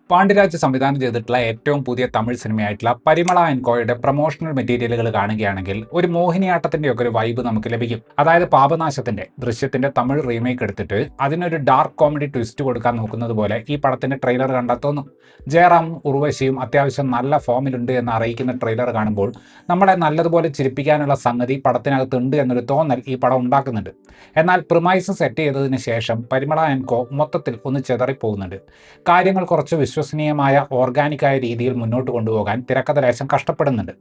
പാണ്ഡ്യരാജ് സംവിധാനം ചെയ്തിട്ടുള്ള ഏറ്റവും പുതിയ തമിഴ് സിനിമയായിട്ടുള്ള പരിമള ആൻഡ് കോയുടെ പ്രൊമോഷണൽ മെറ്റീരിയലുകൾ കാണുകയാണെങ്കിൽ ഒരു മോഹിനിയാട്ടത്തിന്റെ ഒക്കെ ഒരു വൈബ് നമുക്ക് ലഭിക്കും. അതായത് പാപനാശത്തിന്റെ ദൃശ്യത്തിന്റെ തമിഴ് റീമേക്ക് എടുത്തിട്ട് അതിനൊരു ഡാർക്ക് കോമഡി ട്വിസ്റ്റ് കൊടുക്കാൻ നോക്കുന്നത് പോലെ ഈ പടത്തിന്റെ ട്രെയിലർ കണ്ടാൽ തോന്നും. ജയറാമും ഉർവശിയും അത്യാവശ്യം നല്ല ഫോമിലുണ്ട് എന്ന് അറിയിക്കുന്ന ട്രെയിലർ കാണുമ്പോൾ നമ്മളെ നല്ലതുപോലെ ചിരിപ്പിക്കാനുള്ള സംഗതി പടത്തിനകത്തുണ്ട് എന്നൊരു തോന്നൽ ഈ പടം ഉണ്ടാക്കുന്നുണ്ട്. എന്നാൽ പ്രിമൈസ് സെറ്റ് ചെയ്തതിന് ശേഷം പരിമള ആൻഡ് കോ മൊത്തത്തിൽ ഒന്ന് ചെതറിപ്പോകുന്നുണ്ട്. കാര്യങ്ങൾ കുറച്ച് വിശ്വസനീയമായ ഓർഗാനിക്കായ രീതിയിൽ മുന്നോട്ട് കൊണ്ടുപോകാൻ തിരക്കഥ ലേശം കഷ്ടപ്പെടുന്നുണ്ട്.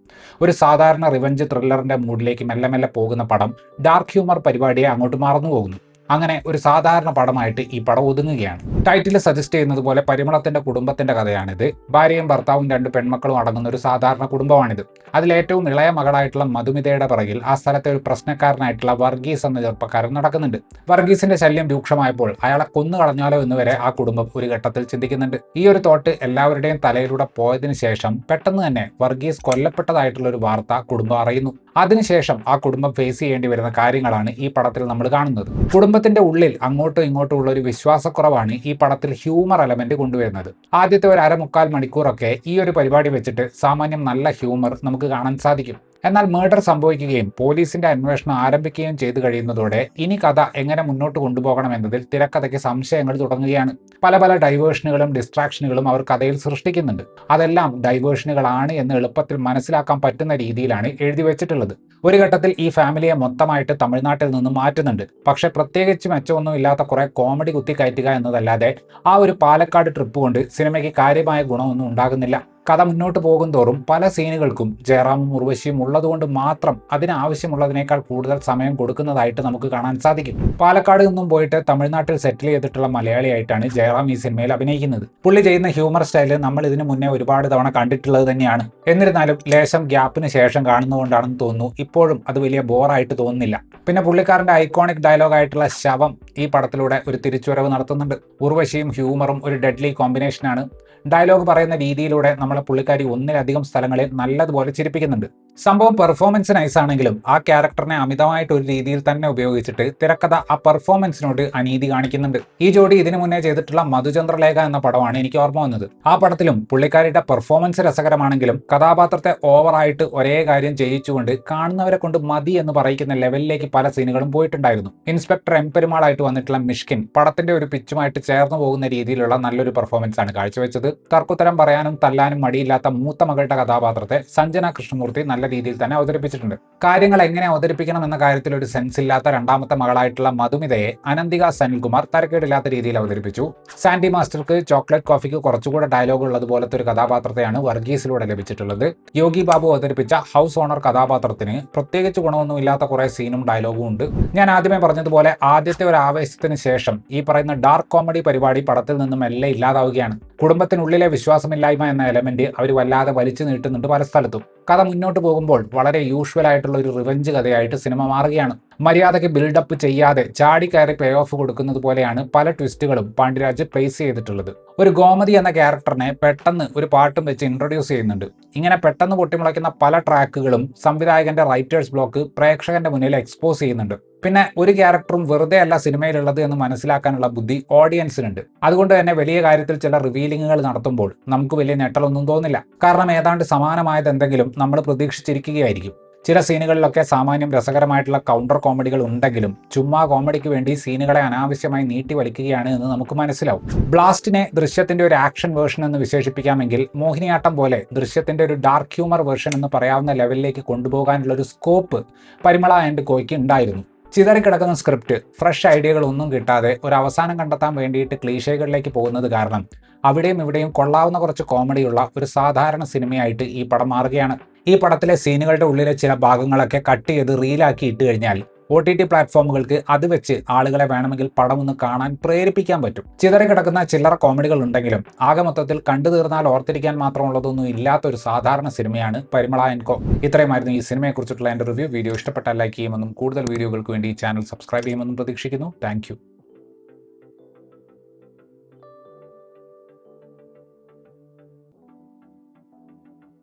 ഒരു സാധാരണ റിവഞ്ച് ത്രില്ലറിന്റെ മൂഡിലേക്ക് മെല്ലെ മെല്ലെ പോകുന്ന പടം ഡാർക്ക് ഹ്യൂമർ പരിപാടിയെ അങ്ങോട്ട് മറന്നു പോകുന്നു. അങ്ങനെ ഒരു സാധാരണ പടമായിട്ട് ഈ പടം ഒതുങ്ങുകയാണ്. ടൈറ്റിൽ സജസ്റ്റ് ചെയ്യുന്നത് പോലെ പരിമളത്തിന്റെ കുടുംബത്തിന്റെ കഥയാണിത്. ഭാര്യയും ഭർത്താവും 2 പെൺമക്കളും അടങ്ങുന്ന ഒരു സാധാരണ കുടുംബമാണിത്. അതിലേറ്റവും ഇളയ മകളായിട്ടുള്ള മധുമിതയുടെ പിറകിൽ ആ സ്ഥലത്തെ ഒരു പ്രശ്നക്കാരനായിട്ടുള്ള വർഗീസ് എന്ന ചെറുപ്പക്കാരൻ നടക്കുന്നുണ്ട്. വർഗീസിന്റെ ശല്യം രൂക്ഷമായപ്പോൾ അയാളെ കൊന്നു കളഞ്ഞാലോ എന്നുവരെ ആ കുടുംബം ഒരു ഘട്ടത്തിൽ ചിന്തിക്കുന്നുണ്ട്. ഈ ഒരു തോട്ട് എല്ലാവരുടെയും തലയിലൂടെ പോയതിനു ശേഷം പെട്ടെന്ന് തന്നെ വർഗീസ് കൊല്ലപ്പെട്ടതായിട്ടുള്ള ഒരു വാർത്ത കുടുംബം അറിയുന്നു. അതിനുശേഷം ആ കുടുംബം ഫേസ് ചെയ്യേണ്ടി വരുന്ന കാര്യങ്ങളാണ് ഈ പടത്തിൽ നമ്മൾ കാണുന്നത്. കുടുംബത്തിന്റെ ഉള്ളിൽ അങ്ങോട്ടും ഇങ്ങോട്ടും ഉള്ള ഒരു വിശ്വാസക്കുറവാണ് ഈ പടത്തിൽ ഹ്യൂമർ എലമെന്റ് കൊണ്ടുവരുന്നത്. ആദ്യത്തെ ഒരു 1/4 മണിക്കൂറൊക്കെ ഈ ഒരു പരിപാടി വെച്ചിട്ട് സാമാന്യം നല്ല ഹ്യൂമർ നമുക്ക് കാണാൻ സാധിക്കും. എന്നാൽ മർഡർ സംഭവിക്കുകയും പോലീസിന്റെ അന്വേഷണം ആരംഭിക്കുകയും ചെയ്തു കഴിയുന്നതോടെ ഇനി കഥ എങ്ങനെ മുന്നോട്ട് കൊണ്ടുപോകണം എന്നതിൽ തിരക്കഥയ്ക്ക് സംശയങ്ങൾ തുടങ്ങുകയാണ്. പല ഡിവേഷനുകളും ഡിസ്ട്രാക്ഷനുകളും അവർ കഥയിൽ സൃഷ്ടിക്കുന്നുണ്ട്. അതെല്ലാം ഡൈവേഷനുകളാണ് എന്ന് എളുപ്പത്തിൽ മനസ്സിലാക്കാൻ പറ്റുന്ന രീതിയിലാണ് എഴുതി വെച്ചിട്ടുള്ളത്. ഒരു ഘട്ടത്തിൽ ഈ ഫാമിലിയെ മൊത്തമായിട്ട് തമിഴ്നാട്ടിൽ നിന്ന് മാറ്റുന്നുണ്ട്. പക്ഷെ പ്രത്യേകിച്ച് മെച്ചമൊന്നും ഇല്ലാത്ത കുറെ കോമഡി കുത്തിക്കയറ്റുക എന്നതല്ലാതെ ആ ഒരു പാലക്കാട് ട്രിപ്പ് കൊണ്ട് സിനിമയ്ക്ക് കാര്യമായ ഗുണമൊന്നും ഉണ്ടാകുന്നില്ല. കഥ മുന്നോട്ട് പോകും തോറും പല സീനുകൾക്കും ജയറാമും ഉർവശിയും ഉള്ളതുകൊണ്ട് മാത്രം അതിനാവശ്യമുള്ളതിനേക്കാൾ കൂടുതൽ സമയം കൊടുക്കുന്നതായിട്ട് നമുക്ക് കാണാൻ സാധിക്കും. പാലക്കാട് നിന്നും പോയിട്ട് തമിഴ്നാട്ടിൽ സെറ്റിൽ ചെയ്തിട്ടുള്ള മലയാളിയായിട്ടാണ് ജയറാം ഈ സിനിമയിൽ അഭിനയിക്കുന്നത്. പുള്ളി ചെയ്യുന്ന ഹ്യൂമർ സ്റ്റൈല് നമ്മൾ ഇതിനു മുന്നേ ഒരുപാട് തവണ കണ്ടിട്ടുള്ളത് തന്നെയാണ്. എന്നിരുന്നാലും ലേശം ഗ്യാപ്പിന് ശേഷം കാണുന്നതുകൊണ്ടാണെന്ന് തോന്നുന്നു ഇപ്പോഴും അത് വലിയ ബോറായിട്ട് തോന്നുന്നില്ല. പിന്നെ പുള്ളിക്കാരന്റെ ഐക്കോണിക് ഡയലോഗായിട്ടുള്ള ശവം ഈ പടത്തിലൂടെ ഒരു തിരിച്ചുവരവ് നടത്തുന്നുണ്ട്. ഉർവശിയും ഹ്യൂമറും ഒരു ഡെഡ്ലി കോമ്പിനേഷനാണ്. ഡയലോഗ് പറയുന്ന രീതിയിലൂടെ നമ്മളെ പുള്ളിക്കാരി ഒന്നിലധികം സ്ഥലങ്ങളിൽ നല്ലതുപോലെ ചിരിപ്പിക്കുന്നുണ്ട്. സംഭവം പെർഫോമൻസ് നൈസ് ആണെങ്കിലും ആ ക്യാരക്ടറിനെ അമിതമായിട്ട് ഒരു രീതിയിൽ തന്നെ ഉപയോഗിച്ചിട്ട് തിരക്കഥ ആ പെർഫോമൻസിനോട് അനീതി കാണിക്കുന്നുണ്ട്. ഈ ജോഡി ഇതിനു മുന്നേ ചെയ്തിട്ടുള്ള മധുചന്ദ്രലേഖ എന്ന പടമാണ് എനിക്ക് ഓർമ്മ വന്നത്. ആ പടത്തിലും പുള്ളിക്കാരിയുടെ പെർഫോമൻസ് രസകരമാണെങ്കിലും കഥാപാത്രത്തെ ഓവറായിട്ട് ഒരേ കാര്യം ചെയ്യിച്ചുകൊണ്ട് കാണുന്നവരെ കൊണ്ട് മതി എന്ന് പറയിക്കുന്ന ലെവലിലേക്ക് പല സീനുകളും പോയിട്ടുണ്ടായിരുന്നു. ഇൻസ്പെക്ടർ എംപെരുമാളായിട്ട് വന്നിട്ടുള്ള മിഷ്കിൻ പടത്തിന്റെ ഒരു പിച്ചുമായിട്ട് ചേർന്ന് പോകുന്ന രീതിയിലുള്ള നല്ലൊരു പെർഫോമൻസ് ആണ് കാഴ്ചവെച്ചത്. തർക്കുത്തരം പറയാനും തല്ലാനും മടിയില്ലാത്ത മൂത്ത മകളുടെ കഥാപാത്രത്തെ സഞ്ജന കൃഷ്ണമൂർത്തി നല്ല രീതിയിൽ തന്നെ അവതരിപ്പിച്ചിട്ടുണ്ട്. കാര്യങ്ങൾ എങ്ങനെ അവതരിപ്പിക്കണം എന്ന കാര്യത്തിൽ ഒരു സെൻസ് ഇല്ലാത്ത രണ്ടാമത്തെ മകളായിട്ടുള്ള മധുമിതയെ അനന്തിക സനിൽകുമാർ തരക്കേടില്ലാത്ത രീതിയിൽ അവതരിപ്പിച്ചു. സാൻഡി മാസ്റ്റർക്ക് ചോക്ലേറ്റ് കോഫിക്ക് കുറച്ചുകൂടെ ഡയലോഗ് ഉള്ളതുപോലത്തെ ഒരു കഥാപാത്രത്തെയാണ് വർഗീസിലൂടെ ലഭിച്ചിട്ടുള്ളത്. യോഗി ബാബു അവതരിപ്പിച്ച ഹൗസ് ഓണർ കഥാപാത്രത്തിന് പ്രത്യേകിച്ച് ഗുണമൊന്നും ഇല്ലാത്ത കുറെ സീനും ഡയലോഗും ഉണ്ട്. ഞാൻ ആദ്യമേ പറഞ്ഞതുപോലെ ആദ്യത്തെ ഒരു ആവേശത്തിന് ശേഷം ഈ പറയുന്ന ഡാർക്ക് കോമഡി പരിപാടി പടത്തിൽ നിന്നും എല്ലാം ഇല്ലാതാവുകയാണ്. കുടുംബത്തിനുള്ളിലെ വിശ്വാസമില്ലായ്മ എന്ന എലമെന്റ് അവർ വല്ലാതെ വലിച്ചു നീട്ടുന്നുണ്ട് പല സ്ഥലത്തും. കഥ മുന്നോട്ട് പോകുമ്പോൾ വളരെ യൂഷ്വൽ ആയിട്ടുള്ള ഒരു റിവഞ്ച് കഥയായിട്ട് സിനിമ മാറുകയാണ്. മര്യാദയ്ക്ക് ബിൽഡപ്പ് ചെയ്യാതെ ചാടിക്കയറി പേ ഓഫ് കൊടുക്കുന്നത് പോലെയാണ് പല ട്വിസ്റ്റുകളും പാണ്ഡ്യരാജ് പ്ലേസ് ചെയ്തിട്ടുള്ളത്. ഒരു ഗോമതി എന്ന ക്യാരക്ടറിനെ പെട്ടെന്ന് ഒരു പാട്ടും വെച്ച് ഇൻട്രൊഡ്യൂസ് ചെയ്യുന്നുണ്ട്. ഇങ്ങനെ പെട്ടെന്ന് പൊട്ടിമുളയ്ക്കുന്ന പല ട്രാക്കുകളും സംവിധായകന്റെ റൈറ്റേഴ്സ് ബ്ലോക്ക് പ്രേക്ഷകന്റെ മുന്നിൽ എക്സ്പോസ് ചെയ്യുന്നുണ്ട്. പിന്നെ ഒരു ക്യാരക്ടറും വെറുതെ അല്ല സിനിമയിലുള്ളത് എന്ന് മനസ്സിലാക്കാനുള്ള ബുദ്ധി ഓഡിയൻസിനുണ്ട്. അതുകൊണ്ട് തന്നെ വലിയ കാര്യത്തിൽ ചില റിവീലിങ്ങുകൾ നടത്തുമ്പോൾ നമുക്ക് വലിയ ഞെട്ടലൊന്നും തോന്നില്ല. കാരണം ഏതാണ്ട് സമാനമായത് എന്തെങ്കിലും നമ്മൾ പ്രതീക്ഷിച്ചിരിക്കുകയായിരിക്കും. ചില സീനുകളിലൊക്കെ സാമാന്യം രസകരമായിട്ടുള്ള കൗണ്ടർ കോമഡികൾ ഉണ്ടെങ്കിലും ചുമ്മാ കോമഡിക്ക് വേണ്ടി സീനുകളെ അനാവശ്യമായി നീട്ടി വലിക്കുകയാണ് എന്ന് നമുക്ക് മനസ്സിലാവും. ബ്ലാസ്റ്റിനെ ദൃശ്യത്തിന്റെ ഒരു ആക്ഷൻ വേർഷൻ എന്ന് വിശേഷിപ്പിക്കാമെങ്കിൽ മോഹിനിയാട്ടം പോലെ ദൃശ്യത്തിന്റെ ഒരു ഡാർക്ക് ഹ്യൂമർ വേർഷൻ എന്ന് പറയാവുന്ന ലെവലിലേക്ക് കൊണ്ടുപോകാനുള്ള ഒരു സ്കോപ്പ് പരിമള ആൻഡ് കോയ്ക്ക് ഉണ്ടായിരുന്നു. ചിതറിക്കിടക്കുന്ന സ്ക്രിപ്റ്റ്, ഫ്രഷ് ഐഡിയകൾ ഒന്നും കിട്ടാതെ ഒരു അവസാനം കണ്ടെത്താൻ വേണ്ടിയിട്ട് ക്ലീഷേകളിലേക്ക് പോകുന്നത് കാരണം അവിടെയും ഇവിടെയും കൊള്ളാവുന്ന കുറച്ച് കോമഡിയുള്ള ഒരു സാധാരണ സിനിമയായിട്ട് ഈ പടം മാറുകയാണ്. ഈ പടത്തിലെ സീനുകളുടെ ഉള്ളിലെ ചില ഭാഗങ്ങളൊക്കെ കട്ട് ചെയ്ത് റീലാക്കി ഇട്ട് കഴിഞ്ഞാൽ OTT പ്ലാറ്റ്ഫോമുകൾക്ക് അത് വെച്ച് ആളുകളെ വേണമെങ്കിൽ പടം ഒന്ന് കാണാൻ പ്രേരിപ്പിക്കാൻ പറ്റും. ചിതറിക്കിടക്കുന്ന ചില്ലറ കോമഡികൾ ഉണ്ടെങ്കിലും ആകെ മൊത്തത്തിൽ കണ്ടു തീർന്നാൽ ഓർത്തിരിക്കാൻ മാത്രമുള്ളതൊന്നും ഇല്ലാത്തൊരു സാധാരണ സിനിമയാണ് പരിമള ആൻഡ് കോ. ഇത്രയുമായിരുന്നു ഈ സിനിമയെക്കുറിച്ചിട്ടുള്ള എൻ്റെ റിവ്യൂ. വീഡിയോ ഇഷ്ടപ്പെട്ടാൽ ലൈക്ക് ചെയ്യുമെന്നും കൂടുതൽ വീഡിയോകൾക്ക് വേണ്ടി ഈ ചാനൽ സബ്സ്ക്രൈബ് ചെയ്യുമെന്നും പ്രതീക്ഷിക്കുന്നു. താങ്ക്